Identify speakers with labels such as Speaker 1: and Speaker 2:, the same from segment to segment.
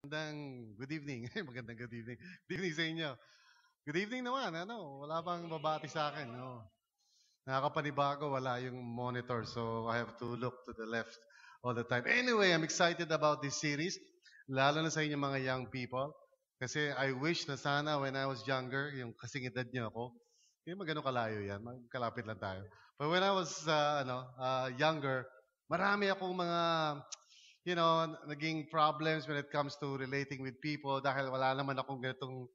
Speaker 1: Good evening. Magandang good evening. Good evening sa inyo. Good evening naman. Wala bang babati sa akin? No. Nakakapanibago, wala yung monitor. So I have to look to the left all the time. Anyway, I'm excited about this series. Lalo na sa inyo mga young people. Kasi I wish na sana when I was younger, yung kasing edad niyo ako, hindi magano kalayo yan. Magkalapit lang tayo. But when I was younger, marami akong mga naging problems when it comes to relating with people dahil wala naman akong ganitong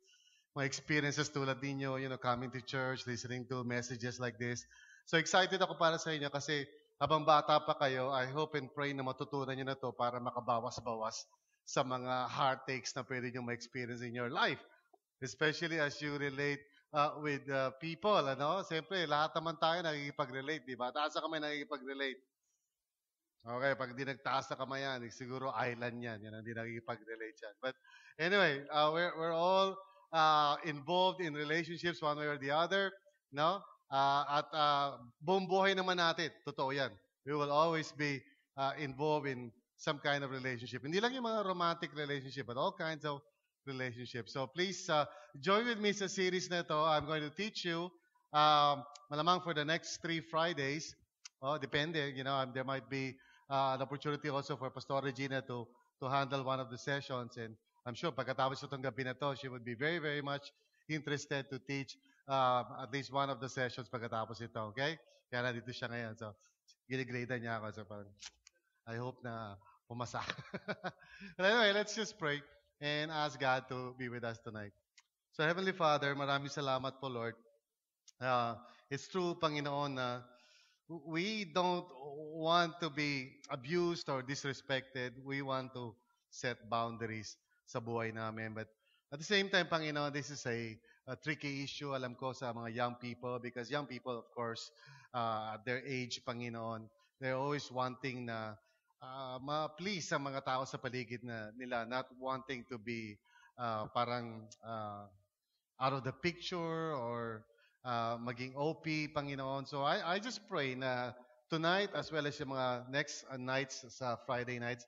Speaker 1: mga experiences tulad ninyo, coming to church, listening to messages like this. So excited ako para sa inyo kasi habang bata pa kayo, I hope and pray na matutunan nyo na to para makabawas-bawas sa mga heartaches na pwede nyo ma-experience in your life. Especially as you relate with people, Siyempre, lahat naman tayo nakikipag-relate, di ba? Taas na kamay nakikipag-relate. Okay, pag di nagtaas na kamay yan, siguro island yan. Yan ang di nakikipag-relate yan. But anyway, we're all involved in relationships one way or the other. No? At buong buhay naman natin, totoo yan. We will always be involved in some kind of relationship. Hindi lang yung mga romantic relationship, but all kinds of relationships. So please join with me sa series na ito. I'm going to teach you malamang for the next 3 Fridays. Oh, depende. There might be an opportunity also for Pastor Regina to handle one of the sessions. And I'm sure pagkatapos itong gabi na to, she would be very, very much interested to teach at least one of the sessions pagkatapos ito. Okay? Kaya nandito siya ngayon. So, ginigrade niya ako. So, parang, I hope na pumasa. But anyway, let's just pray and ask God to be with us tonight. So, Heavenly Father, maraming salamat po, Lord. It's true, Panginoon, na we don't want to be abused or disrespected. We want to set boundaries sa buhay namin. But at the same time, Panginoon, this is a tricky issue, alam ko, sa mga young people because young people, of course, at their age, Panginoon, they're always wanting na ma-please sa mga tao sa paligid nila, not wanting to be parang out of the picture or maging OP, Panginoon. So I just pray na tonight as well as yung mga next nights sa Friday nights,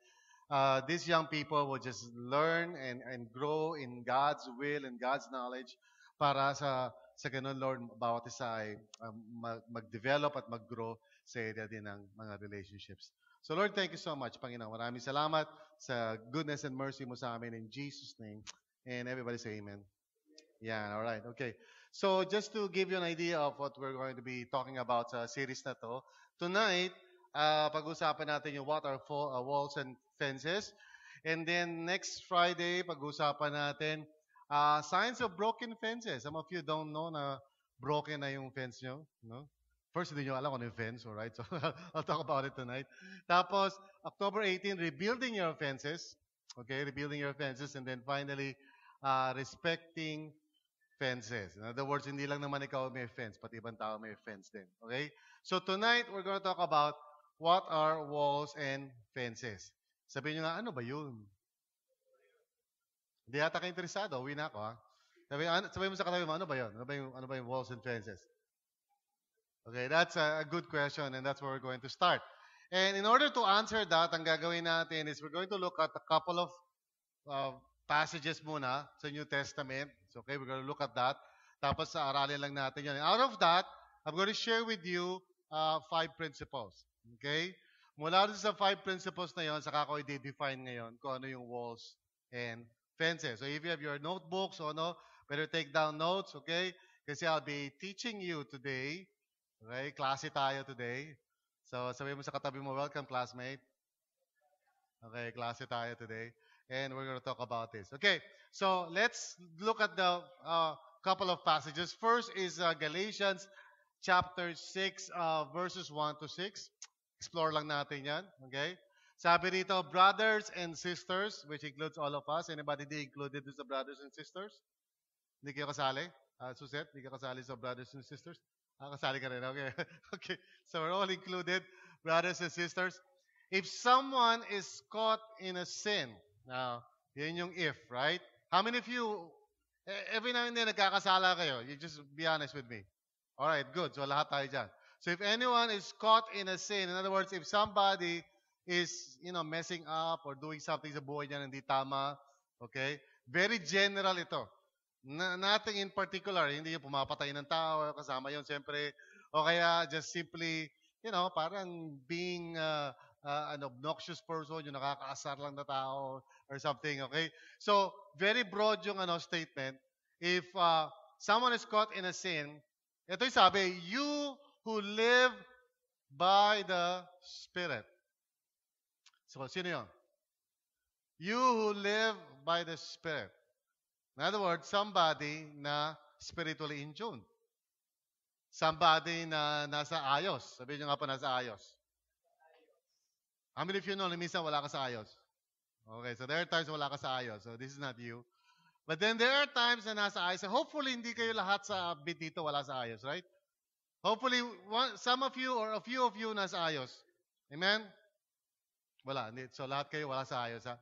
Speaker 1: these young people will just learn and grow in God's will and God's knowledge para sa ganun, Lord, bawat isa ay mag-develop at mag-grow sa area din ng mga relationships. So Lord, thank you so much, Panginoon. Maraming salamat sa goodness and mercy mo sa amin in Jesus' name. And everybody say amen. Yeah, all right. Okay. So just to give you an idea of what we're going to be talking about sa series na to, tonight, pag-usapan natin yung what are walls and fences. And then next Friday, pag-usapan natin signs of broken fences. Some of you don't know na broken na yung fence nyo. No? First, hindi nyo alam kung ano yung fence, alright? So I'll talk about it tonight. Tapos, October 18, rebuilding your fences. Okay, rebuilding your fences. And then finally, respecting fences. In other words, hindi lang naman ikaw may fence, pati ibang tao may fence din. Okay? So tonight, we're going to talk about what are walls and fences. Sabihin nyo nga, ano ba yun? Hindi yata kayo interesado. Uwi na ako, ha? Sabihin mo sa katabi mo, ano ba yun? Ano ba yung walls and fences? Okay, that's a good question, and that's where we're going to start. And in order to answer that, ang gagawin natin is we're going to look at a couple of passages muna sa New Testament. So, okay, we're going to look at that. Tapos sa aralin lang natin yan. And out of that, I'm going to share with you 5 principles. Okay? Mula sa 5 principles na yon, saka ko i-define ngayon kung ano yung walls and fences. So if you have your notebooks, better take down notes, okay? Kasi I'll be teaching you today. Okay? Klase tayo today. So sabihin mo sa katabi mo, welcome classmate. Okay, klase tayo today. And we're going to talk about this. Okay, so let's look at the couple of passages. First is Galatians chapter 6, verses 1 to 6. Explore lang natin yan. Okay? Sabi rito, brothers and sisters, which includes all of us. Anybody di included sa brothers and sisters? Hindi kayo kasali? Suset, hindi ka kasali sa brothers and sisters? Kasali ka rin. Okay. Okay. So we're all included, brothers and sisters. If someone is caught in a sin, now, yun yung if, right? How many of you, every now and then, nagkakasala kayo? You just be honest with me. All right, good. So lahat tayo dyan. So if anyone is caught in a sin, in other words, if somebody is, messing up or doing something sa buhay niya na hindi tama, Okay? Very general ito. Nothing in particular. Hindi yung pumapatay ng tao, kasama yun siyempre. O kaya just simply, parang being an obnoxious person, yung nakakaasar lang na tao or something, okay? So, very broad yung statement. If someone is caught in a sin, ito yung sabi, you who live by the Spirit. So, sino yun? You who live by the Spirit. In other words, somebody na spiritually in tune. Somebody na nasa ayos. Sabihin nyo nga po nasa ayos. How many of you know na minsan wala ka sa ayos? Okay, so there are times wala ka sa ayos. So this is not you. But then there are times na nasa ayos. So hopefully hindi kayo lahat sa bit dito wala sa ayos, right? Hopefully some of you or a few of you nasa ayos. Amen? Wala. So lahat kayo wala sa ayos, ha?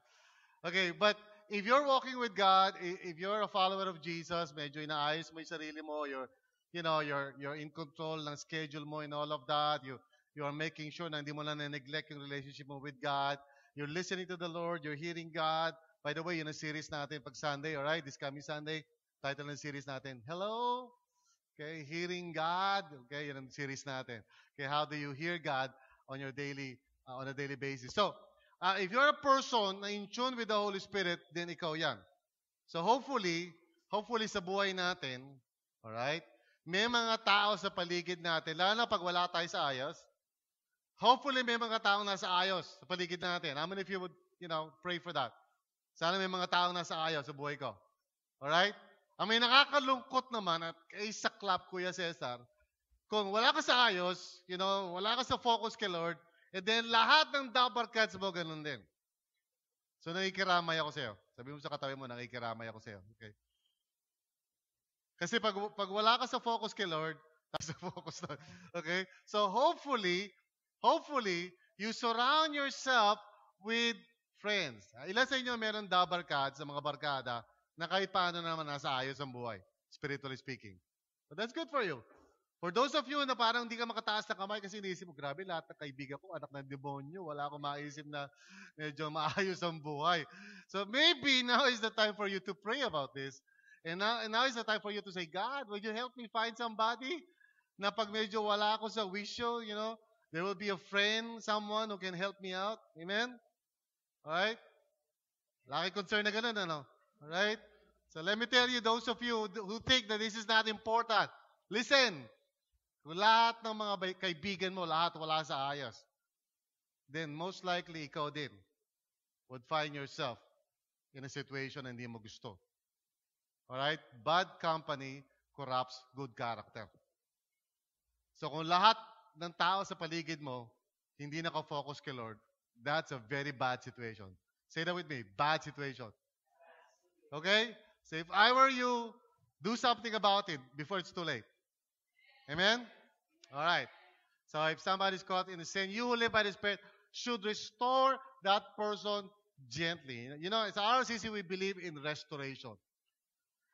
Speaker 1: Okay, but if you're walking with God, if you're a follower of Jesus, medyo inaayos mo yung sarili mo, you're in control ng schedule mo and all of that. You are making sure na hindi mo lang na-neglect yung relationship mo with God. You're listening to the Lord, you're hearing God. By the way, yun ang series natin pag Sunday, alright? This coming Sunday, title ng series natin, Hello? Okay, Hearing God. Okay, yun ang series natin. Okay, how do you hear God on a daily basis? So, if you're a person na in tune with the Holy Spirit, then ikaw yan. So hopefully sa buhay natin, alright, may mga tao sa paligid natin, lalo na pag wala tayo sa ayos, hopefully may mga taong nasa ayos sa paligid natin. How many of you would, pray for that? Sana may mga taong nasa ayos sa buhay ko. Alright? Ang may nakakalungkot naman, at isa clap, Kuya Cesar, kung wala ka sa ayos, wala ka sa focus kay Lord, and then lahat ng double cuts mo, ganun din. So, nakikiramay ako sa'yo. Sabi mo sa katabi mo, nakikiramay ako sa'yo. Okay? Kasi pag wala ka sa focus kay Lord, nasa focus na. Okay? So, hopefully, you surround yourself with friends. Ilan sa inyo meron double cuts sa mga barkada na kahit paano naman nasa ayos ang buhay, spiritually speaking. But that's good for you. For those of you na parang hindi ka makataas na kamay kasi iniisip mo, grabe, lahat ng kaibigan ko, anak ng demonyo, wala akong maisip na medyo maayos ang buhay. So maybe now is the time for you to pray about this. And now is the time for you to say, God, would you help me find somebody na pag medyo wala ako sa wisyo, there will be a friend, someone who can help me out. Amen? Alright? Laki concern na ganun, ano? Alright? So let me tell you, those of you who think that this is not important, listen. Kung lahat ng mga kaibigan mo, lahat wala sa ayos, then most likely ikaw din would find yourself in a situation na hindi mo gusto. Alright? Bad company corrupts good character. So kung lahat ng tao sa paligid mo hindi nakafocus kay Lord, that's a very bad situation. Say that with me, bad situation. Okay? So if I were you, do something about it before it's too late. Amen? All right. So if somebody's caught in the sin, you who live by the Spirit should restore that person gently. As RCC, we believe in restoration.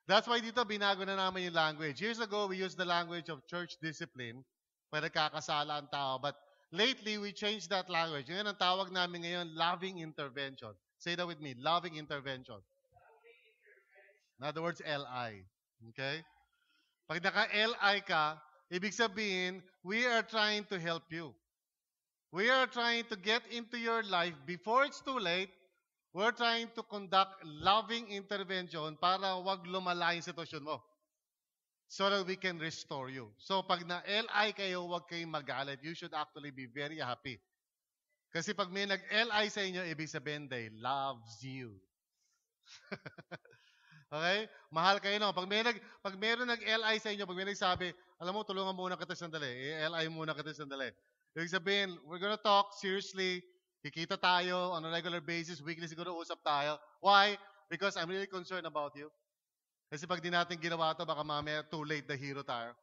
Speaker 1: That's why dito binago na namin yung language. Years ago, we used the language of church discipline para kakasala ang tao. But lately, we changed that language. Ngayon, ang tawag namin ngayon, loving intervention. Say that with me, loving intervention. In other words, LI. Okay? Pag naka-LI ka, ibig sabihin, we are trying to help you. We are trying to get into your life before it's too late. We're trying to conduct loving intervention para wag lumala yung sitwasyon mo. So that we can restore you. So pag na-LI kayo, wag kayong magalit. You should actually be very happy. Kasi pag may nag-LI sa inyo, ibig sabihin, they loves you. Okay? Mahal kayo, no? Pag meron nag-LI sa inyo, pag may nagsabi, alam mo, tulungan muna kita sandali. I-LI muna kita sandali. Ibig sabihin, we're gonna talk seriously. Kikita tayo on a regular basis. Weekly siguro usap tayo. Why? Because I'm really concerned about you. Kasi pag di natin ginawa ito, baka mamaya too late the hero tayo.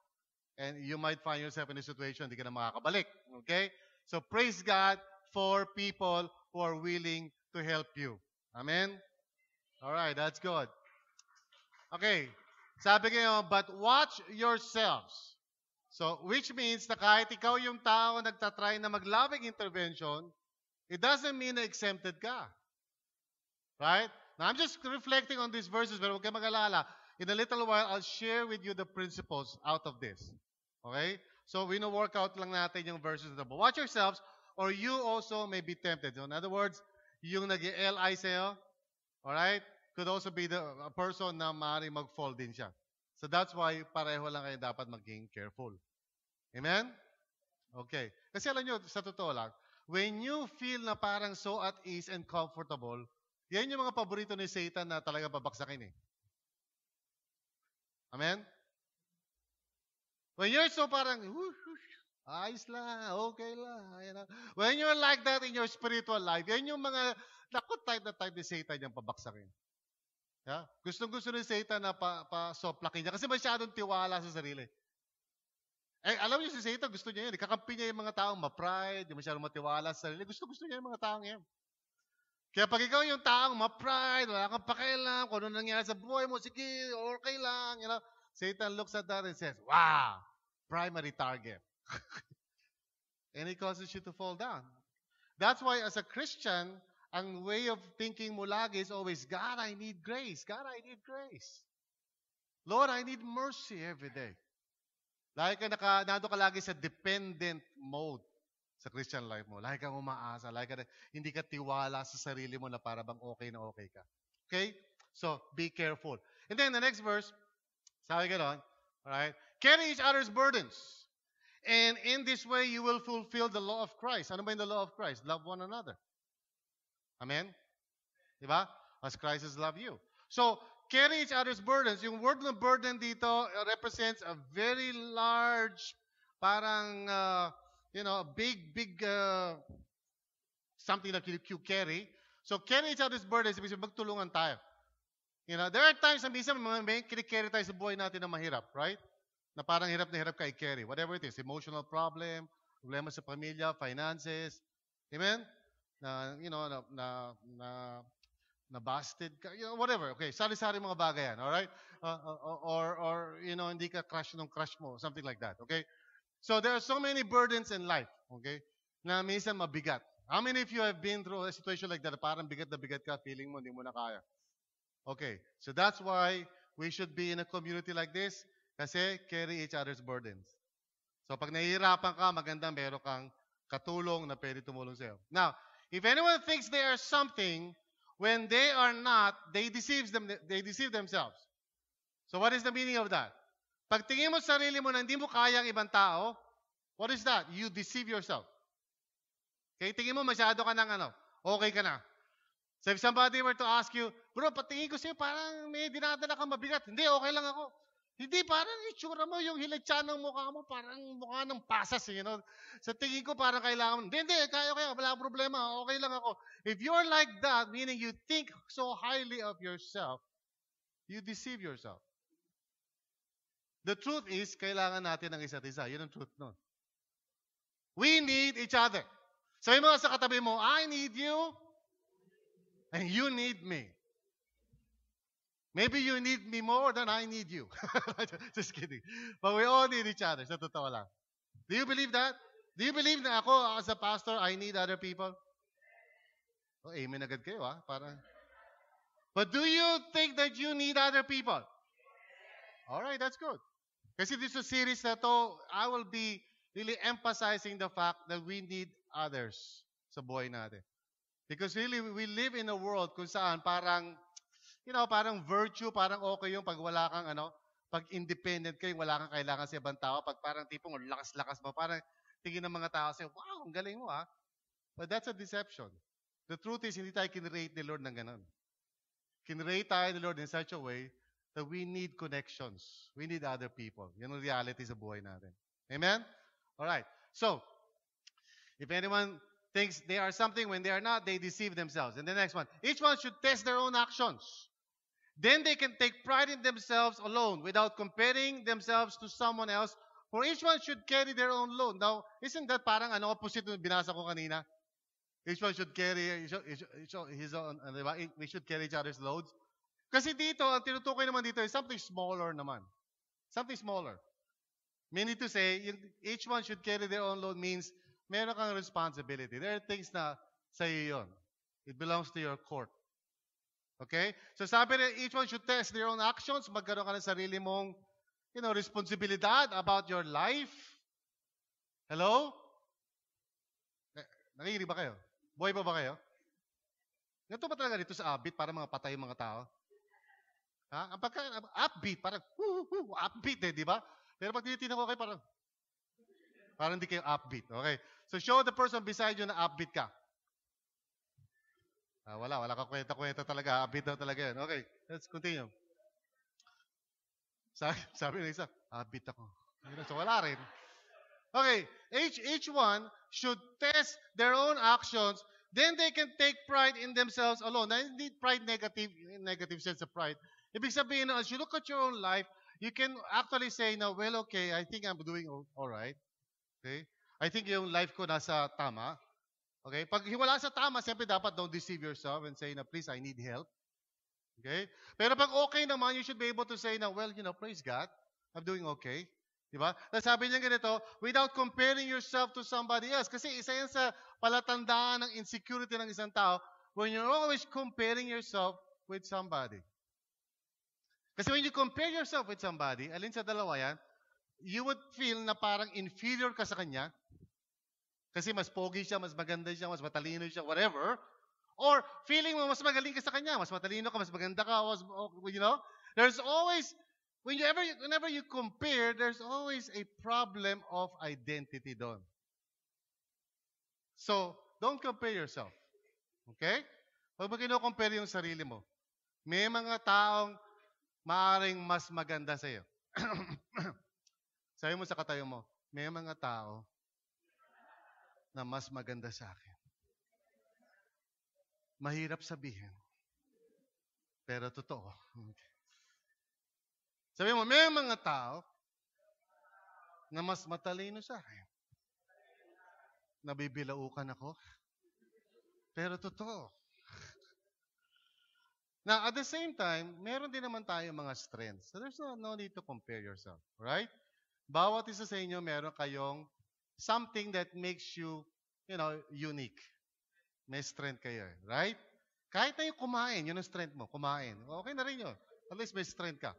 Speaker 1: And you might find yourself in a situation, hindi ka na makakabalik. Okay? So praise God for people who are willing to help you. Amen? Alright, that's good. Okay. Sabi kayo, but watch yourselves. So, which means na kahit ikaw yung tao nagtatry na mag-loving intervention, it doesn't mean na exempted ka. Right? Now, I'm just reflecting on these verses, pero huwag kayo mag-alala. In a little while, I'll share with you the principles out of this. Okay? So, workout lang natin yung verses na. But watch yourselves, or you also may be tempted. So, in other words, yung nag-LI sa'yo, alright, could also be a person na maaaring mag-fall din siya. So, that's why pareho lang kayo dapat maging careful. Amen? Okay. Kasi alam nyo, sa totoo lang, when you feel na parang so at ease and comfortable, yan yung mga paborito ni Satan na talaga babaksakin eh. Amen? When you're so parang, ayos lang, okay lang. You know? When you're like that in your spiritual life, yan yung mga, type ni Satan yung pabaksakin. Yeah? Gustong-gusto ni Satan na soplakin niya kasi masyadong tiwala sa sarili. Alam niyo si Satan, gusto niya yun. Kakampi niya yung mga taong ma-pride, yung masyadong matiwala sa sarili. Gusto niya yung mga taong yan. Kaya pag ikaw yung taong ma-pride, wala kang pakialam, kung ano nangyari sa buhay mo, sige, okay lang. You know? Satan looks at that and says, wow, primary target. And he causes you to fall down. That's why as a Christian, ang way of thinking mo lagi is always, God, I need grace. God, I need grace. Lord, I need mercy every day. Lagi ka nando ka lagi sa dependent mode sa Christian life mo. Lagi kang umaasa. Hindi ka tiwala sa sarili mo na para bang okay na okay ka. Okay? So, be careful. And then the next verse, sabi gano'n, alright? Carry each other's burdens. And in this way, you will fulfill the law of Christ. Ano ba yung the law of Christ? Love one another. Amen? Diba? As Christ has loved you. So, carry each other's burdens. Yung word ng burden dito represents a very large, parang, big, something that you carry. So, carry each other's burdens, ibig sabihin, magtulungan tayo. You know, there are times na minsan may kinikarry tayo sa buhay natin na mahirap, right? Na parang hirap na hirap ka i-carry. Whatever it is, emotional problem, problema sa pamilya, finances. Amen? Na busted ka, whatever. Okay, sari-sari mga bagay yan, all right? Or hindi ka crush nung crush mo, something like that, okay? So there are so many burdens in life, okay? Na minsan mabigat. How many of you have been through a situation like that? Parang bigat na bigat ka, feeling mo hindi mo na kaya. Okay, so that's why we should be in a community like this kasi carry each other's burdens. So pag nahihirapan ka, maganda meron kang katulong na pwede tumulong sa'yo. Now, if anyone thinks they are something when they are not, they deceive themselves. So what is the meaning of that? Pag tingin mo sa sarili mo na hindi mo kaya ang ibang tao, what is that? You deceive yourself. Okay, tingin mo masyado ka ng okay ka na. So if somebody were to ask you, bro, patingin ko sa'yo, parang may dinadala kang mabigat. Hindi, okay lang ako. Hindi, parang itsura mo, yung hilatsyan ng mukha mo, parang mukha ng pasas, you know. Sa tingin ko, parang kailangan mo. Hindi, kaya, wala problema, okay lang ako. If you're like that, meaning you think so highly of yourself, you deceive yourself. The truth is, kailangan natin ng isa't isa. Yun ang truth nun. We need each other. Sabi mo sa katabi mo, I need you, and you need me. Maybe you need me more than I need you. Just kidding. But we all need each other. Sa totoo lang. Do you believe that? Do you believe na ako as a pastor, I need other people? Oh, amen agad kayo Parang. But do you think that you need other people? Alright, that's good. Kasi this series na to, I will be really emphasizing the fact that we need others sa buhay natin. Because really, we live in a world kung saan parang, parang virtue, parang okay yung pag wala kang pag independent kayo, wala kang kailangan sa ibang tao, pag parang tipong lakas-lakas mo, parang tingin ng mga tao sa'yo, wow, ang galing mo But that's a deception. The truth is, hindi tayo kinrate ni Lord ng ganun. Kinrate tayo ni Lord in such a way that we need connections. We need other people. Yan ang reality sa buhay natin. Amen? Alright. So, if anyone thinks they are something when they are not, they deceive themselves. And the next one, each one should test their own actions. Then they can take pride in themselves alone without comparing themselves to someone else. For each one should carry their own load. Now, isn't that parang opposite ng binasa ko kanina? Each one should carry his own, diba? We should carry each other's loads. Kasi dito, ang tinutukoy naman dito is something smaller naman. Something smaller. Meaning to say, each one should carry their own load means meron kang responsibility. There are things na sa iyo yun. It belongs to your court. Okay? So sabi rin, each one should test their own actions. Magkaroon ka ng sarili mong, responsibilidad about your life. Hello? Nakikinig ba kayo? Buhay pa ba kayo? Ganito ba talaga dito sa upbeat para mga patay yung mga tao? Ha? Ang upbeat, parang, upbeat di ba? Pero pag tinitingnan ko kayo, parang hindi kayo upbeat. Okay? So show the person beside you na upbeat ka. Wala ka kwenta-kwenta talaga. Upbeat daw talaga yan. Okay, let's continue. Sabi ng isa, upbeat ako. So wala rin. Okay, each one should test their own actions, then they can take pride in themselves alone. Na hindi pride negative sense of pride. Ibig sabihin, as you look at your own life, you can actually say, well, okay, I think I'm doing all right. Okay? I think yung life ko nasa tama. Okay? Pag wala sa tama, siyempre dapat don't deceive yourself and say, please, I need help. Okay? Pero pag okay naman, you should be able to say, well, praise God, I'm doing okay. Diba? Sabi niya ganito, without comparing yourself to somebody else. Kasi isa yan sa palatandaan ng insecurity ng isang tao when you're always comparing yourself with somebody. Kasi when you compare yourself with somebody, alin sa dalawa yan, you would feel na parang inferior ka sa kanya. Kasi mas pogi siya, mas maganda siya, mas matalino siya, whatever. Or feeling mo mas magaling ka sa kanya, mas matalino ka, mas maganda ka, there's always, whenever you compare, there's always a problem of identity doon. So, don't compare yourself. Okay? Huwag mo kino-compare yung sarili mo. May mga taong maaaring mas maganda sa iyo. Sabi mo sa katayo mo, may mga tao na mas maganda sa akin. Mahirap sabihin. Pero totoo. Okay. Sabi mo, may mga tao na mas matalino sa akin. Nabibilaukan ako. Pero totoo. Now, at the same time, meron din naman tayo mga strengths. So there's no need to compare yourself. Right? Bawat isa sa inyo, meron kayong something that makes you, unique. May strength kayo. Right? Kahit na yung kumain, yun ang strength mo. Kumain. Okay na rin yun. At least may strength ka.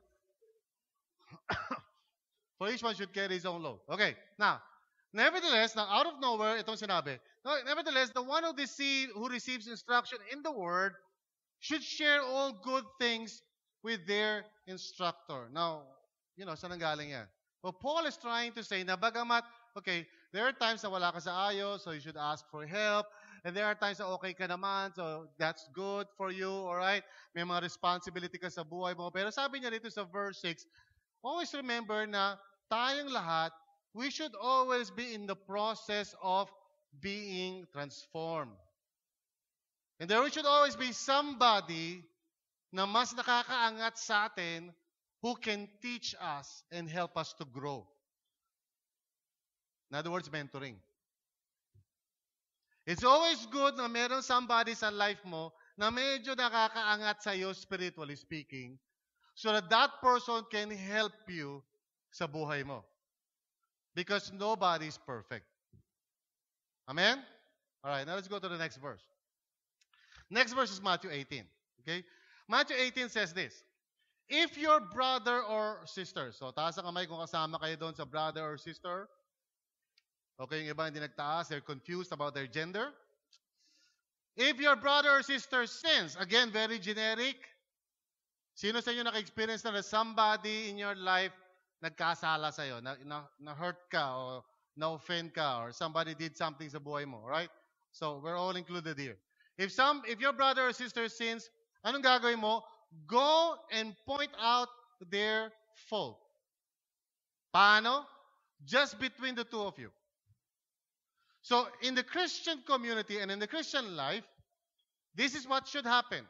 Speaker 1: For each one should carry his own load. Okay. Now, nevertheless, out of nowhere, itong sinabi. Nevertheless, the one who receives instruction in the word should share all good things with their instructor. Now, saan nanggaling yan? Well, Paul is trying to say na bagamat, okay, there are times na wala ka sa ayos, so you should ask for help. And there are times na okay ka naman, so that's good for you, alright? May mga responsibility ka sa buhay mo. Pero sabi niya dito sa verse 6, always remember na tayong lahat, we should always be in the process of being transformed. And there should always be somebody na mas nakakaangat sa atin who can teach us and help us to grow. In other words, mentoring. It's always good na meron somebody sa life mo na medyo nakakaangat sa iyo, spiritually speaking, so that person can help you sa buhay mo. Because nobody is perfect. Amen? Alright, now let's go to the next verse. Next verse is Matthew 18. Okay? Matthew 18 says this, if your brother or sister, so taas ang kamay kung kasama kayo doon sa brother or sister. Okay, yung iba hindi nagtaas, they're confused about their gender. If your brother or sister sins, again, very generic. Sino sa inyo naka-experience na somebody in your life nagkasala sa'yo, na-hurt ka, o na-offend ka, or somebody did something sa buhay mo, right? So, we're all included here. If your brother or sister sins, anong gagawin mo? Go and point out their fault. Paano? Just between the two of you. So, in the Christian community and in the Christian life, this is what should happen.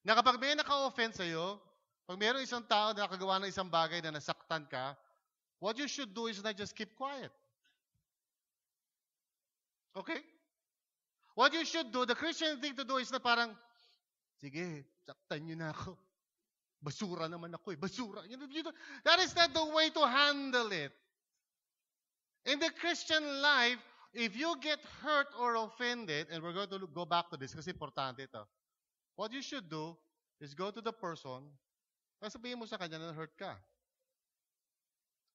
Speaker 1: Na kapag may naka-offend sa'yo, pag mayroong isang tao na nakagawa ng isang bagay na nasaktan ka, what you should do is not just keep quiet. Okay? What you should do, the Christian thing to do is na parang, sige, saktan niyo na ako. Basura naman ako eh. Basura. That is not the way to handle it. In the Christian life, if you get hurt or offended, and we're going to go back to this kasi importante ito. what you should do is go to the person, at sabihin mo sa kanya na hurt ka.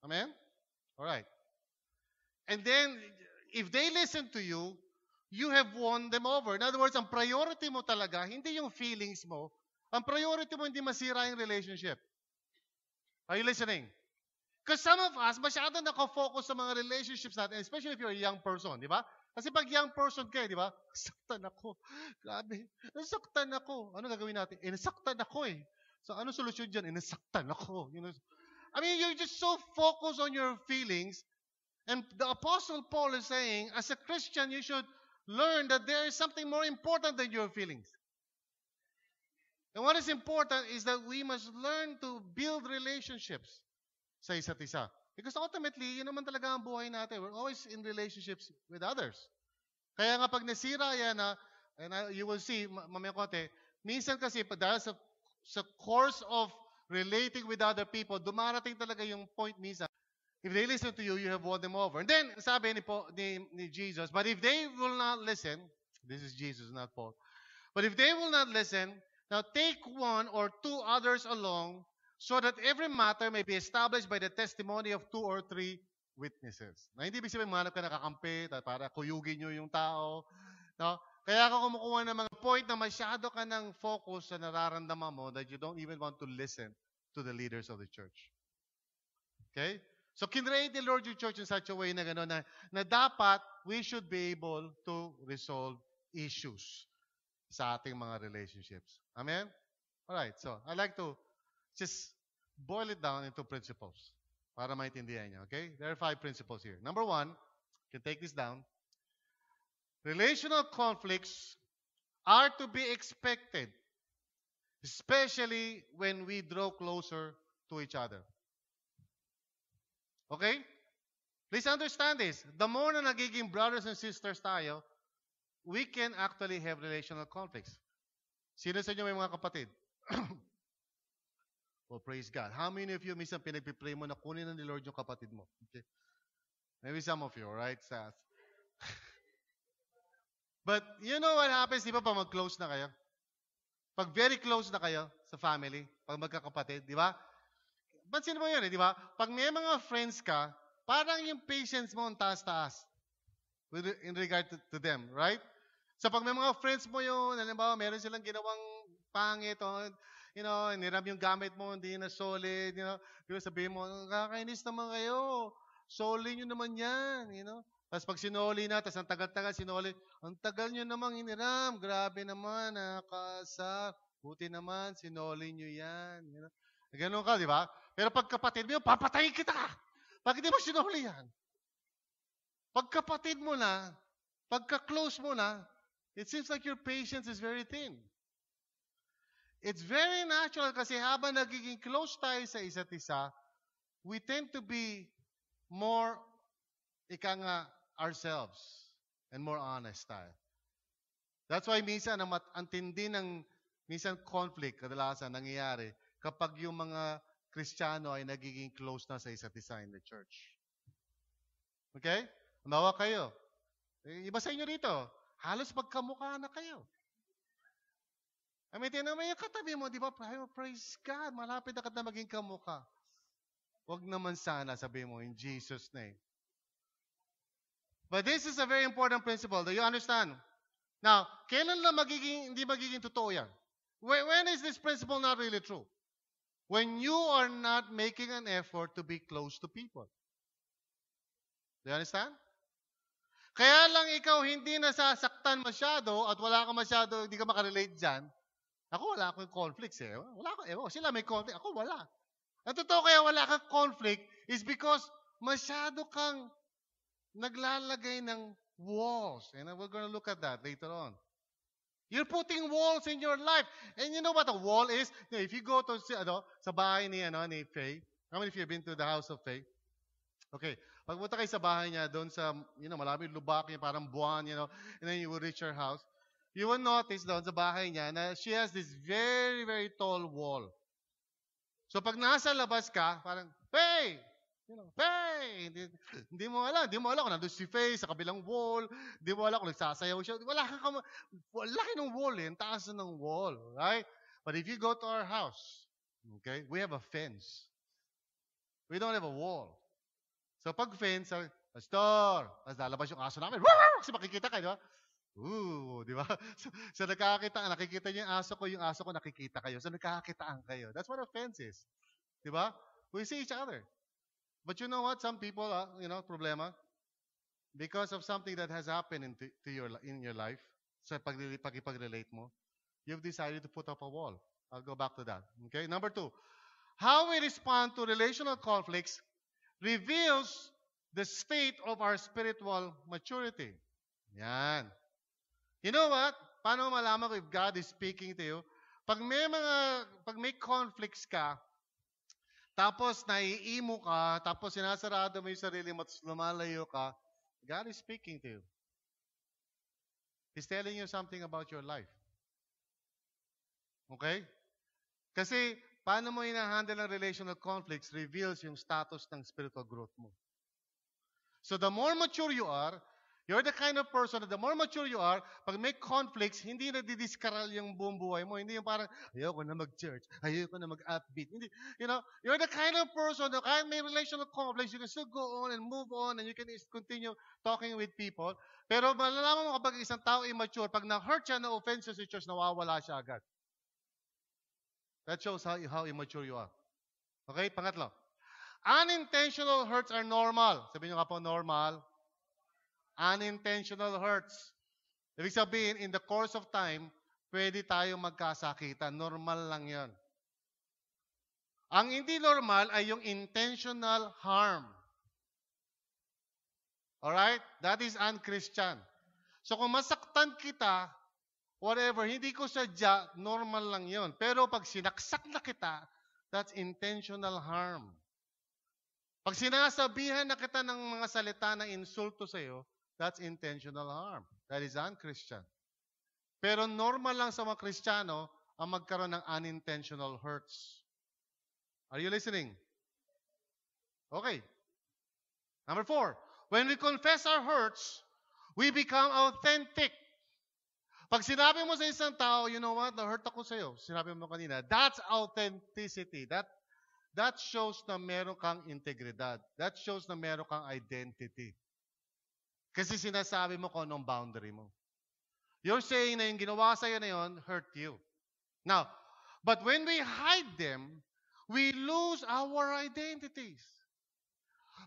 Speaker 1: Amen? Alright. And then, if they listen to you, you have won them over. In other words, ang priority mo talaga, hindi yung feelings mo. Ang priority mo, hindi masira yung relationship. Are you listening? Because some of us, masyado nakafocus sa mga relationships natin, especially if you're a young person, di ba? Kasi pag young person ka, di ba? Nasaktan ako. Grabe. Nasaktan ako. Ano gagawin natin? Nasaktan ako eh. So, ano solusyon dyan? Nasaktan ako. You know? I mean, you're just so focused on your feelings. And the Apostle Paul is saying, as a Christian, you should learn that there is something more important than your feelings. And what is important is that we must learn to build relationships sa isa't isa. Because ultimately, yun naman talaga ang buhay natin. We're always in relationships with others. Kaya nga pag nasira yan, you will see, mamaya konti, minsan kasi dahil sa course of relating with other people, dumarating talaga yung point minsan. If they listen to you, you have won them over. And then, sabi ni Jesus, but if they will not listen, this is Jesus, not Paul. But if they will not listen, now take one or two others along, so that every matter may be established by the testimony of 2 or 3 witnesses. Na hindi ibig sabihin, manap ka nakakampi, para kuyugin nyo yung tao. No? Kaya ako kumukuha ng mga point na masyado ka ng focus sa nararamdaman mo that you don't even want to listen to the leaders of the church. Okay? So, kinreate the Lord your church in such a way na gano'n na dapat we should be able to resolve issues sa ating mga relationships. Amen? Alright, so I'd like to just boil it down into principles para maintindihan niyo. Okay? There are 5 principles here. Number 1, you can take this down. Relational conflicts are to be expected, especially when we draw closer to each other. Okay? Please understand this. The more na nagiging brothers and sisters tayo, we can actually have relational conflicts. Sino sa inyo may mga kapatid? Well, praise God. How many of you minsan pinagpipray mo na kunin na ni Lord yung kapatid mo? Okay. Maybe some of you, right? But you know what happens, di ba, pag mag-close na kayo? Pag very close na kayo sa family, pag magkakapatid, di ba? Pansin mo yun, di ba? Pag may mga friends ka, parang yung patience mo ang taas-taas in regard to them, right? So pag may mga friends mo yun, halimbawa, meron silang ginawang pangit, niram yung gamit mo, hindi na solid, sabihin mo, kakainis naman kayo, solid nyo naman yan, Tapos pag sinoli na, tapos ang tagal-tagal sinoli, ang tagal nyo namang hiniram, grabe naman, nakakasar, buti naman, sinoli nyo yan, Ganun ka, di ba? Pero pag kapatid mo, papatayin kita! Pag hindi mo sinoli yan. Pag kapatid mo na, pagka-close mo na, it seems like your patience is very thin. It's very natural kasi habang nagiging close tayo sa isa't isa, we tend to be more, ourselves and more honest tayo. That's why minsan, ang tindi ng minsan conflict, kadalasan nangyayari kapag yung mga Kristiyano ay nagiging close na sa isa't isa in the church. Okay? Unawa kayo. Iba sa inyo dito, halos magkamukha na kayo. I mean, tinan mo yung katabi mo, di ba? Praise God, malapit na ka na maging kamukha. Huwag naman sana, sabi mo, in Jesus' name. But this is a very important principle. Do you understand? Now, kailan lang hindi magiging totoo yan? When is this principle not really true? When you are not making an effort to be close to people. Do you understand? Kaya lang ikaw hindi nasasaktan masyado at hindi ka makarelate dyan. Ako, wala akong conflicts eh. Sila may conflict. Ako, wala. Ang totoo kaya wala kang conflict is because masyado kang naglalagay ng walls. And we're going to look at that later on. You're putting walls in your life. And you know what a wall is? If you go to sa bahay ni Faye, how many of you have been to the house of Faye? Okay. Pagpunta kayo sa bahay niya, doon sa, maraming lubak niya, parang buwan, and then you will reach her house. You will notice doon sa bahay niya na she has this very, very tall wall. So pag nasa labas ka, parang, hey! Hey! Hindi mo alam. Hindi mo alam kung nandun si Faye sa kabilang wall. Hindi mo alam kung nagsasayaw siya. Wala kang laki ng wall eh. Ang taas ng wall. Right? But if you go to our house, okay, we have a fence. We don't have a wall. So pag fence, Pastor, tapos lalabas yung aso namin. Kasi makikita kayo, di ba? Di ba? So nakikita niyo yung aso ko nakikita kayo. So nagkakakitaan kayo. That's what a fence is. Di ba? We see each other. But you know what? Some people, problema, because of something that has happened in your life, sa pag-relate mo, you've decided to put up a wall. I'll go back to that. Okay? Number 2, how we respond to relational conflicts reveals the state of our spiritual maturity. Yan. You know what? Paano malaman ko if God is speaking to you? Pag may conflicts ka, tapos naiimo ka, tapos sinasarado mo yung sarili mo, tapos lumalayo ka, God is speaking to you. He's telling you something about your life. Okay? Kasi, paano mo hinahandle ang relational conflicts reveals yung status ng spiritual growth mo. So, the more mature you are, you're the kind of person that the more mature you are, pag may conflicts, hindi na didiskaral yung buong buhay mo. Hindi yung parang, ayoko na mag-church, ayoko na mag-upbeat. Hindi, you're the kind of person that kahit may relational conflicts, you can still go on and move on and you can continue talking with people. Pero malalaman mo kapag isang tao immature, pag na-hurt siya, na-offense sa church, nawawala siya agad. That shows how immature you are. Okay, pangatlo. Unintentional hurts are normal. Sabihin nyo nga po, normal. Unintentional hurts. Ibig sabihin, in the course of time, pwede tayong magkasakitan. Normal lang yon. Ang hindi normal ay yung intentional harm. Alright? That is unchristian. So kung masaktan kita, whatever, hindi ko sadya, normal lang yon. Pero pag sinaksak na kita, that's intentional harm. Pag sinasabihan na kita ng mga salita na insulto sa iyo, that's intentional harm. That is unchristian. Pero normal lang sa mga Kristiyano ang magkaroon ng unintentional hurts. Are you listening? Okay. Number 4, when we confess our hurts, we become authentic. Pag sinabi mo sa isang tao, you know what, na-hurt ako sa iyo, sinabi mo kanina, that's authenticity. That shows na meron kang integridad. That shows na meron kang identity. Kasi sinasabi mo kung anong boundary mo. You're saying na yung ginawa sa'yo na yun, hurt you. Now, but when we hide them, we lose our identities.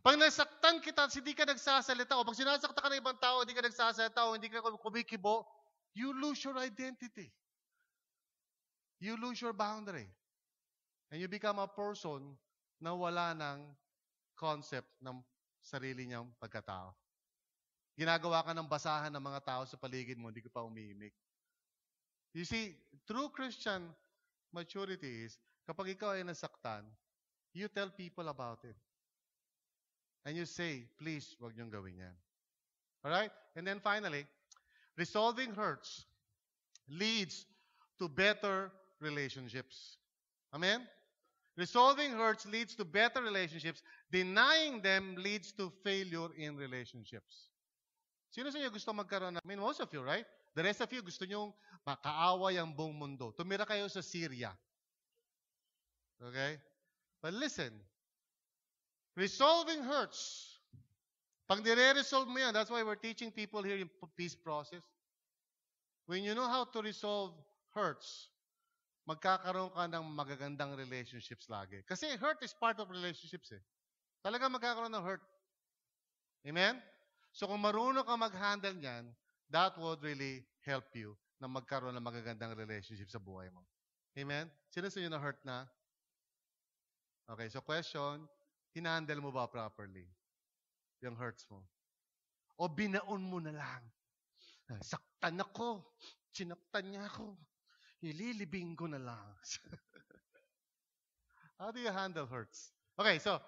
Speaker 1: Pag nasaktan kita, hindi ka nagsasalita, o pag sinasaktan ka ng ibang tao, hindi ka nagsasalita, o hindi ka kumikibo, you lose your identity. You lose your boundary. And you become a person na wala ng concept ng sarili niyang pagkatao. Ginagawa ka ng basahan ng mga tao sa paligid mo, hindi ka pa umiimik. You see, true Christian maturity is, kapag ikaw ay nasaktan, you tell people about it. And you say, please, wag niyong gawin yan. Alright? And then finally, resolving hurts leads to better relationships. Amen? Resolving hurts leads to better relationships. Denying them leads to failure in relationships. Sino sa inyo gusto magkaroon ng, most of you, right? The rest of you, gusto nyong makaaway ang buong mundo. Tumira kayo sa Syria. Okay? But listen, resolving hurts. Pag nire-resolve mo yan, that's why we're teaching people here in peace process. When you know how to resolve hurts, magkakaroon ka ng magagandang relationships lagi. Kasi hurt is part of relationships eh. Talaga magkakaroon ng hurt. Amen? So kung marunong ka mag-handle niyan, that would really help you na magkaroon ng magagandang relationship sa buhay mo. Amen? Sino sa inyo na hurt na? Okay, so question, hinahandle mo ba properly yung hurts mo? O binaon mo na lang? Saktan ako. Sinaktan niya ako. Ililibing ko na lang. How do you handle hurts? Okay, so,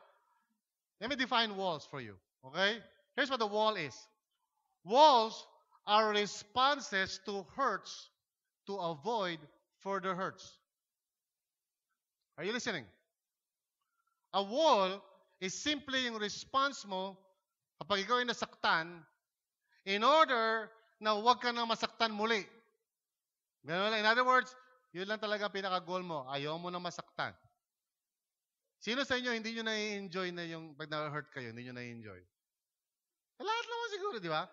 Speaker 1: let me define walls for you. Okay? Here's what the wall is. Walls are responses to hurts to avoid further hurts. Are you listening? A wall is simple yung response mo kapag ikaw ay nasaktan in order na huwag ka na masaktan muli. Ganun lang. In other words, yun lang talaga pinaka-goal mo. Ayaw mo na masaktan. Sino sa inyo hindi nyo na-enjoy na yung pag na-hurt kayo, hindi nyo na-enjoy? Lahat naman siguro, di ba?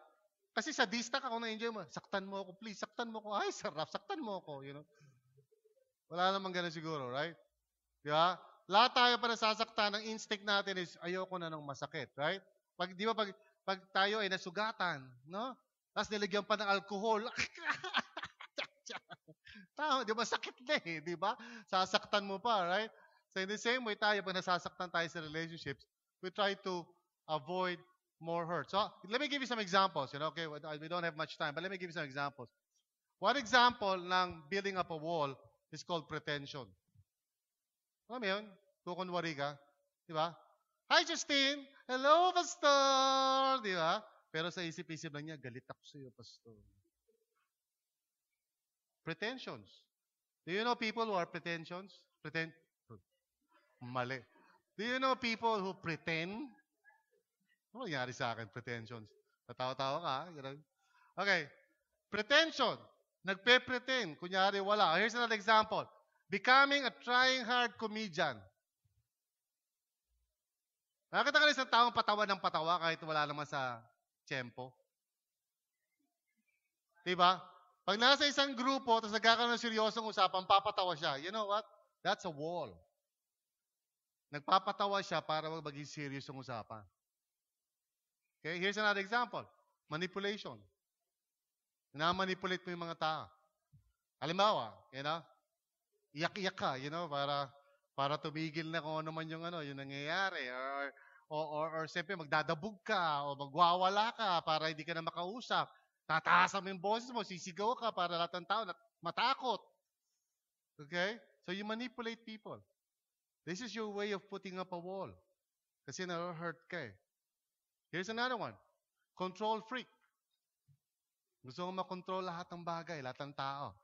Speaker 1: Kasi sadista ka kung na-enjoy mo. Saktan mo ako, please. Saktan mo ako. Ay, sarap. Saktan mo ako. You know? Wala namang ganun siguro, right? Di ba? Lahat tayo para sasaktan, ang instinct natin is ayoko na ng masakit, right? Di ba, pag tayo ay nasugatan, no? Tapos nilagyan pa ng alcohol. Tama, di ba? Sakit na eh, di ba? Sasaktan mo pa, right? So in the same way tayo, pag nasasaktan tayo sa relationships, we try to avoid more hurt. So let me give you some examples. You know, okay, we don't have much time, but let me give you some examples. One example ng building up a wall is called pretension. Alam mo yun? Kukunwari ka. Di ba? Hi, Justine! Hello, Pastor! Di ba? Pero sa isip-isip lang niya, galit ako sa iyo, Pastor. Pretensions. Do you know people who are pretensions? Mali. Do you know people who pretend? Ano nangyari sa akin? Pretensions. Tatawa-tawa ka. Okay. Pretension. Nagpe-pretend. Kunyari, wala. Here's another example. Becoming a trying hard comedian. Nakakita ka rin sa taong patawa ng patawa kahit wala naman sa tiyempo. Diba? Pag nasa isang grupo, tapos nagkakaroon ng seryosong usapan, papatawa siya. You know what? That's a wall. Nagpapatawa siya para maging serious ang usapan. Okay, here's another example. Manipulation. Na-manipulate mo yung mga tao. Halimbawa, you know, iyak-iyak ka, you know, para tumigil na kung ano man yung nangyayari. Or siyempre magdadabog ka o magwawala ka para hindi ka na makausap. Tataasan mo yung boses mo, sisigaw ka para lahat ng tao matakot. Okay? So you manipulate people. This is your way of putting up a wall. Kasi na-hurt ka eh. Here's another one. Control freak. Gusto mo makontrol lahat ng bagay, lahat ng tao.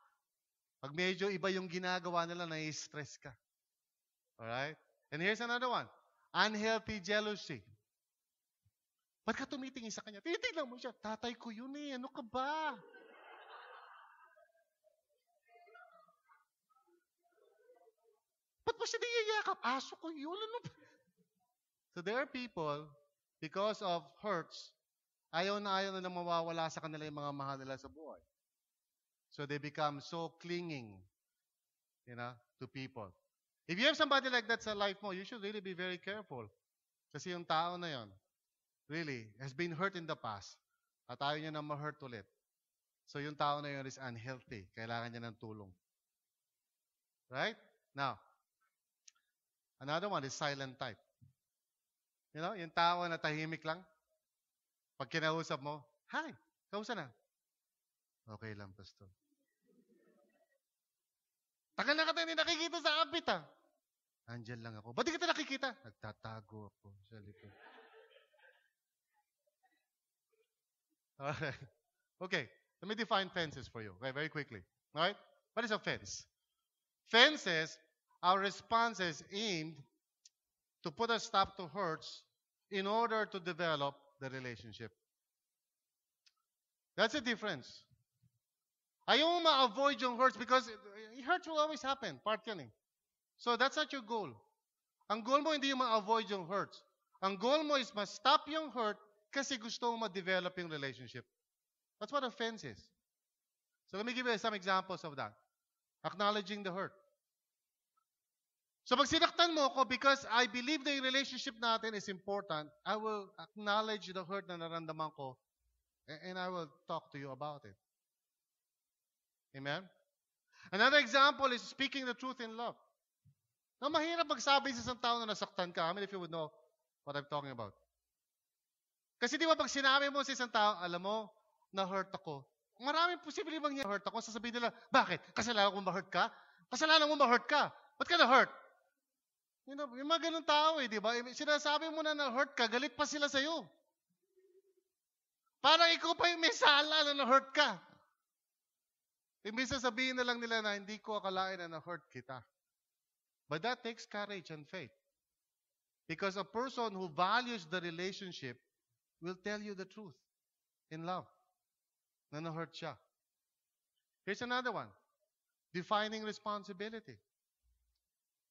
Speaker 1: Pag medyo iba yung ginagawa nila, nai-stress ka. Alright? And here's another one. Unhealthy jealousy. Ba't ka tumitingin sa kanya? Tinitingnan mo siya. Tatay ko yun eh. Ano ka ba? Ba't mo siya niyayakap? Aso ko yun. Ano ba? So there are people, because of hurts, ayaw na mawawala sa kanila yung mga mahal nila sa buhay. So they become so clinging, you know, to people. If you have somebody like that sa life mo, you should really be very careful. Kasi yung tao na yon, really, has been hurt in the past. At ayaw niya na ma-hurt ulit. So yung tao na yon is unhealthy. Kailangan niya ng tulong. Right? Now, another one is silent type. You know, yung tao na tahimik lang. Pag kinausap mo, hi, kamusta na? Okay lang, Pastor. Tagal na kita hindi nakikita sa apit ah. Andyan lang ako. Ba't di kita nakikita? Nagtatago ako sa likod. Alright. Okay. Let me define fences for you. Okay, very quickly. Alright? What is a fence? Fences are responses aimed to put a stop to hurts in order to develop the relationship. That's the difference. Ayaw mo ma-avoid yung hurts because hurts will always happen. Part yan eh. So that's not your goal. Ang goal mo hindi yung ma-avoid yung hurts. Ang goal mo is ma-stop yung hurt kasi gusto mo ma-develop yung relationship. That's what offense is. So let me give you some examples of that. Acknowledging the hurt. So pag sinaktan mo ako because I believe the relationship natin is important, I will acknowledge the hurt na naramdaman ko and I will talk to you about it. Amen? Another example is speaking the truth in love. Na mahirap magsabi sa isang tao na nasaktan ka. How many of you would know what I'm talking about? Kasi di ba pag sinabi mo sa isang tao, alam mo, na-hurt ako. Maraming posible bang na-hurt ako. Sasabihin nila, bakit? Kasalanan ko ma-hurt ka? Kasalanan mo ma-hurt ka? Ba't ka na-hurt? You know, yung mga ganun tao eh, di ba? Sinasabi mo na-hurt ka, galit pa sila sa'yo. Parang ikaw pa yung may sala na na-hurt ka. Imbis na sabihin na lang nila na hindi ko akalain na na-hurt kita. But that takes courage and faith. Because a person who values the relationship will tell you the truth in love. Na na-hurt siya. Here's another one. Defining responsibility.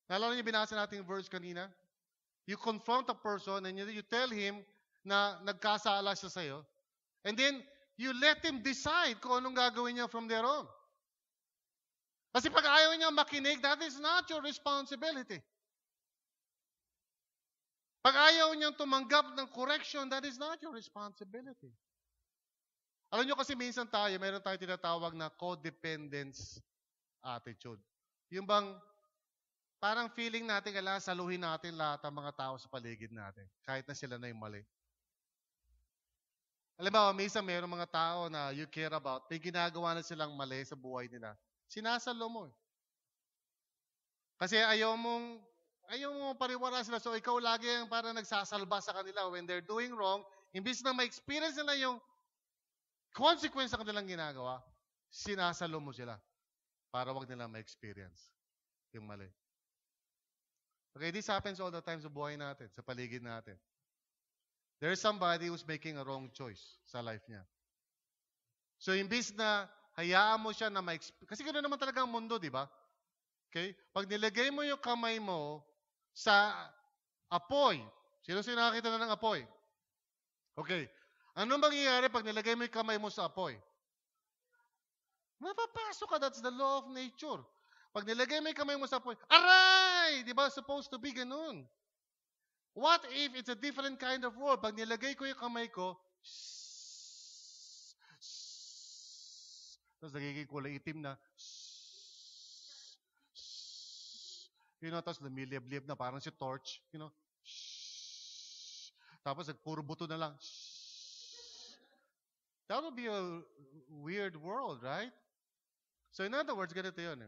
Speaker 1: Naalala niyo binasa natin yung verse kanina? You confront a person and you tell him na nagkasala siya sa'yo. And then, you let him decide kung anong gagawin niya from there on. Kasi pag ayaw niya makinig, that is not your responsibility. Pag ayaw niyang tumanggap ng correction, that is not your responsibility. Alam niyo kasi minsan tayo, meron tayo tinatawag na codependence attitude. Yung bang parang feeling natin kailangan saluhin natin lahat ng mga tao sa paligid natin, kahit na sila na yung mali. Alam mo, minsan mayroong mga tao na you care about, may ginagawa na silang mali sa buhay nila. Sinasalo mo. Kasi ayaw mong pariwara sila. So ikaw lagi ang parang nagsasalba sa kanila when they're doing wrong. Imbis na ma-experience nila yung consequence sa kanilang ginagawa, sinasalo mo sila para wag nila ma-experience yung mali. Okay, this happens all the time sa buhay natin, sa paligid natin. There is somebody who's making a wrong choice sa life niya. So, imbis na hayaan mo siya na kasi ganoon naman talaga ang mundo, di ba? Okay? Pag nilagay mo yung kamay mo sa apoy, sino nakakita na ng apoy? Okay. Ano mangyayari pag nilagay mo yung kamay mo sa apoy? Mapapasok ka. That's the law of nature. Pag nilagay mo yung kamay mo sa apoy, aray! Di ba supposed to be ganun? What if it's a different kind of world? Pag nilagay ko yung kamay ko, tapos nagiging kulay itim na, tapos lumiliyab-liyab na parang si Torch, tapos puro buto na lang, that would be a weird world, right? So in other words, ganito yun.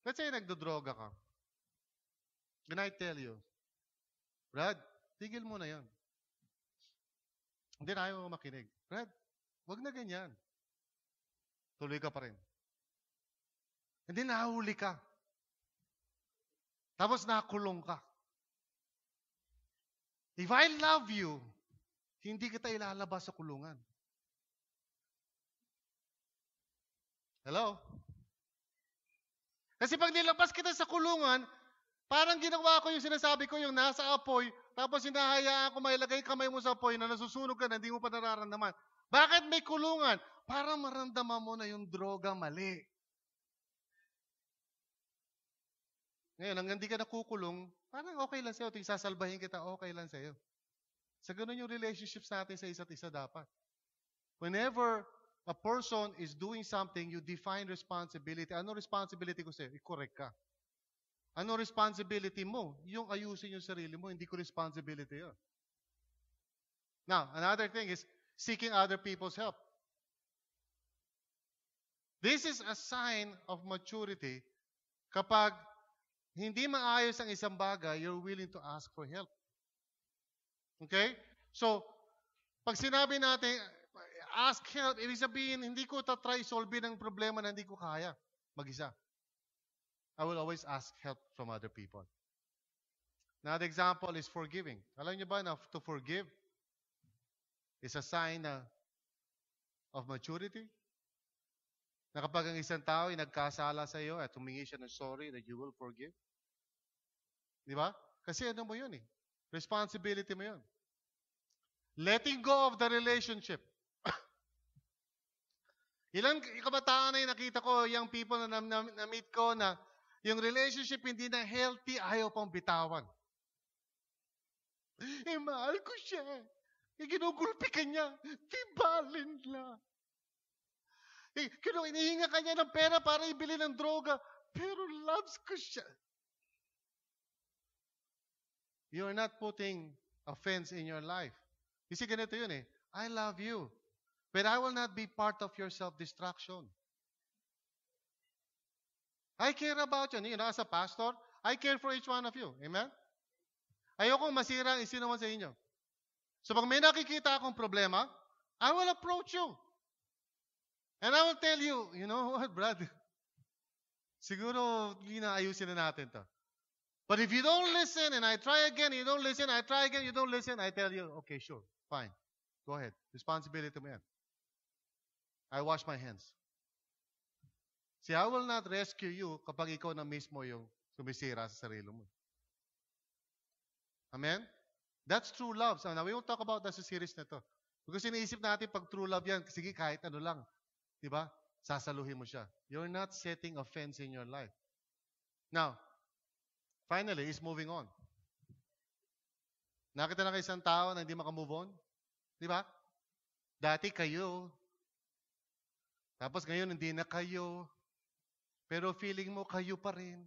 Speaker 1: Let's say nagdodroga ka. And I tell you, Brad, tigil mo na yan. Hindi na ayaw mo makinig. Brad, wag na ganyan. Tuloy ka pa rin. Hindi nahuli ka. Tapos nakulong ka. If I love you, hindi kita ilalabas sa kulungan. Hello? Kasi pag nilabas kita sa kulungan, parang ginawa ko yung sinasabi ko, yung nasa apoy, tapos hinahayaan ko mailagay kamay mo sa apoy na nasusunog ka na, hindi mo pa nararamdaman. Bakit may kulungan? Para maramdaman mo na yung droga mali. Ngayon, hanggang hindi ka nakukulong, parang okay lang sa'yo. Ting sasalbahin kita, okay lang sa'yo. Sa ganun yung relationships natin sa isa't isa dapat. Whenever a person is doing something, you define responsibility. Ano responsibility ko sa'yo? I-correct ka. Ano responsibility mo? Yung ayusin yung sarili mo, hindi ko responsibility yun. Now, another thing is seeking other people's help. This is a sign of maturity kapag hindi maayos ang isang bagay, you're willing to ask for help. Okay? So, pag sinabi natin, ask help, ibig sabihin, hindi ko try solve ang problema na hindi ko kaya mag-isa. I will always ask help from other people. Another example is forgiving. Alam niyo ba na to forgive is a sign of maturity? Na kapag ang isang tao ay nagkasala sa iyo at humingi siya ng sorry, that you will forgive? Di ba? Kasi ano mo yun eh. Responsibility mo yun. Letting go of the relationship. Ilang kabataan na yung nakita ko, young people na na-meet ko na yung relationship hindi na healthy, ayaw pang bitawan. Mahal ko siya. Ginugulpi ka niya. Tibalin lang. Inihinga ka niya ng pera para ibili ng droga. Pero loves ko siya. You're not putting offense in your life. You see, ganito yun eh. I love you. But I will not be part of your self-destruction. I care about you. As a pastor, I care for each one of you. Amen? Ayokong masira ang isinuman sa inyo. So pag may nakikita akong problema, I will approach you. And I will tell you, you know what, brother? Siguro, hindi na ayusin na natin to. But if you don't listen and I try again, you don't listen, I try again, you don't listen, I tell you, okay, sure, fine. Go ahead. Responsibility mo yan. I wash my hands. See, I will not rescue you kapag ikaw na mismo yung sumisira sa sarili mo. Amen? That's true love. So now, we will talk about that sa series na to. Because iniisip natin pag true love yan, sige kahit ano lang. Diba? Sasaluhin mo siya. You're not setting a fence in your life. Now, finally, is moving on. Nakita na kayo isang tao na hindi makamove on? Diba? Dati kayo. Tapos ngayon hindi na kayo. Pero feeling mo kayo pa rin.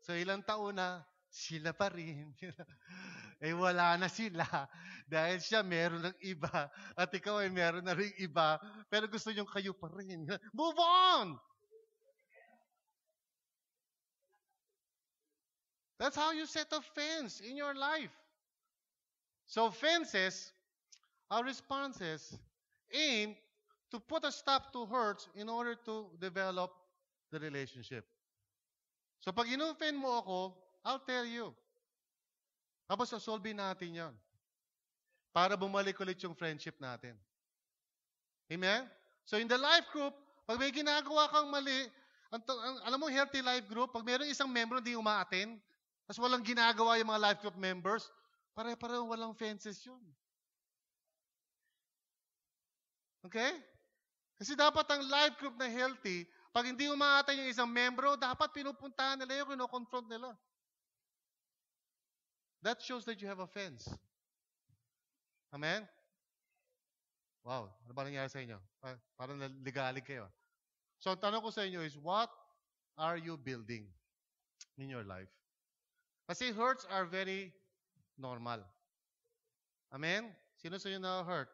Speaker 1: So ilang taon na, sila pa rin. Eh wala na sila. Dahil siya meron ng iba. At ikaw ay meron na rin iba. Pero gusto nyo kayo pa rin. Move on! That's how you set a fence in your life. So fences are responses aimed to put a stop to hurts in order to develop the relationship. So pag in-offend mo ako, I'll tell you. Tapos sasolve natin yon para bumalik ulit yung friendship natin. Amen? So in the life group, pag may ginagawa kang mali, alam mo healthy life group, pag mayroong isang member hindi umaattend, tapos walang ginagawa yung mga life group members, pare-pareho walang fences yun. Okay? Kasi dapat ang life group na healthy, pag hindi umaattend yung isang membro, dapat pinupuntahan nila yun, kino-confront nila. That shows that you have a fence. Amen? Wow, ano ba nangyari sa inyo? Parang ligalig kayo. So, ang tanong ko sa inyo is, what are you building in your life? Kasi hurts are very normal. Amen? Sino sa inyo na-hurt?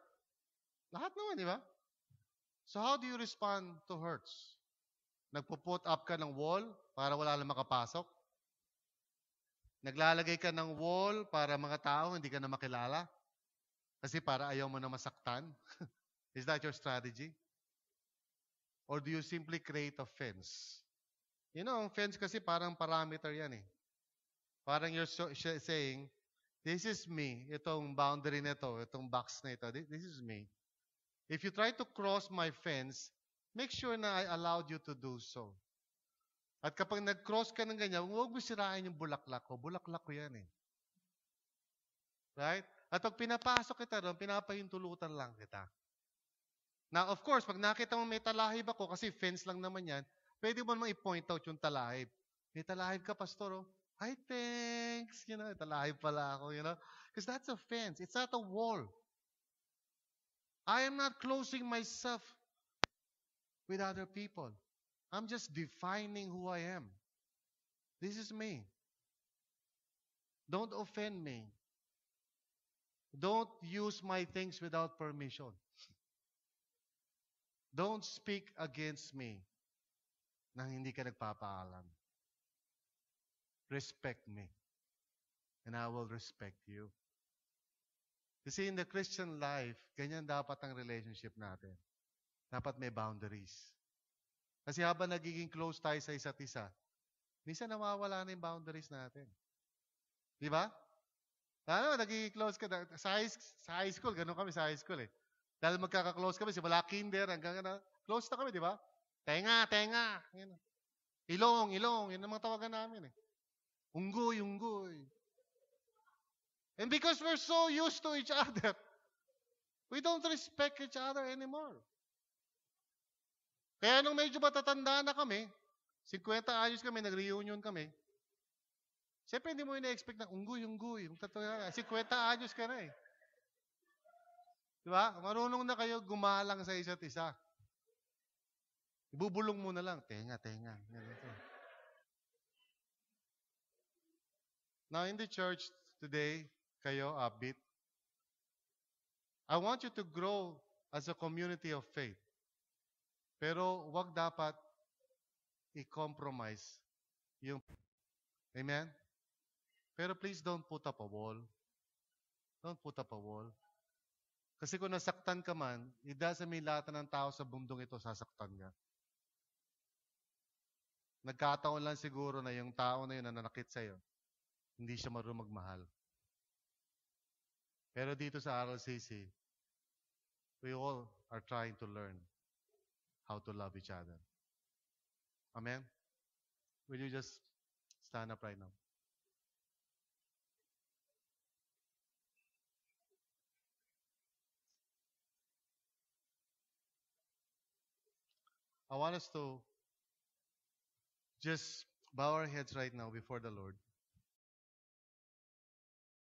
Speaker 1: Lahat naman, di ba? So, how do you respond to hurts? Nagpo-put up ka ng wall para wala lang makapasok? Naglalagay ka ng wall para mga tao hindi ka na makilala? Kasi para ayaw mo na masaktan? Is that your strategy? Or do you simply create a fence? You know, fence kasi parang parameter yan eh. Parang you're saying, this is me. Itong boundary na ito, itong box na ito, this is me. If you try to cross my fence, make sure na I allowed you to do so. At kapag nag-cross ka ng ganyan, huwag mo sirain yung bulaklak ko. Bulaklak ko yan eh. Right? At pag pinapasok kita doon, pinapahintulutan lang kita. Now, of course, pag nakita mo may talahib ako, kasi fence lang naman yan, pwede mo naman i-point out yung talahib. May talahib ka, pastor, oh. Hi, thanks. You know, talahib pala ako, you know. Because that's a fence. It's not a wall. I am not closing myself with other people. I'm just defining who I am. This is me. Don't offend me. Don't use my things without permission. Don't speak against me nang hindi ka nagpapaalam. Respect me. And I will respect you. Kasi in the Christian life, ganyan dapat ang relationship natin. Dapat may boundaries. Kasi habang nagiging close tayo sa isa't isa, minsan nawawala na yung boundaries natin. Di ba? Ano, nagiging close ka. Sa high school, ganun kami sa high school eh. Dahil magkaka-close kami, simula kinder hanggang close na kami, di ba? Tenga. Yan. Ilong. Yan ang mga tawagan namin eh. Unggoy. And because we're so used to each other, we don't respect each other anymore. Kaya nung medyo matatanda na kami, 50 anyos kami, nag-reunion kami, siyempre hindi mo ina-expect na unggoy. 50 anyos ka na eh. Diba? Marunong na kayo gumalang sa isa't isa. Ibubulong mo na lang, tenga. Now in the church today, kayo, upbeat, I want you to grow as a community of faith. Pero wag dapat i-compromise yung... Amen? Pero please don't put up a wall. Don't put up a wall. Kasi kung nasaktan ka man, it doesn't mean lahat ng tao sa bundong ito sasaktan ka. Nagkataon lang siguro na yung tao na yun na nanakit sa'yo, hindi siya marunong magmahal. Pero dito sa RLCC, we all are trying to learn how to love each other. Amen? Will you just stand up right now? I want us to just bow our heads right now before the Lord.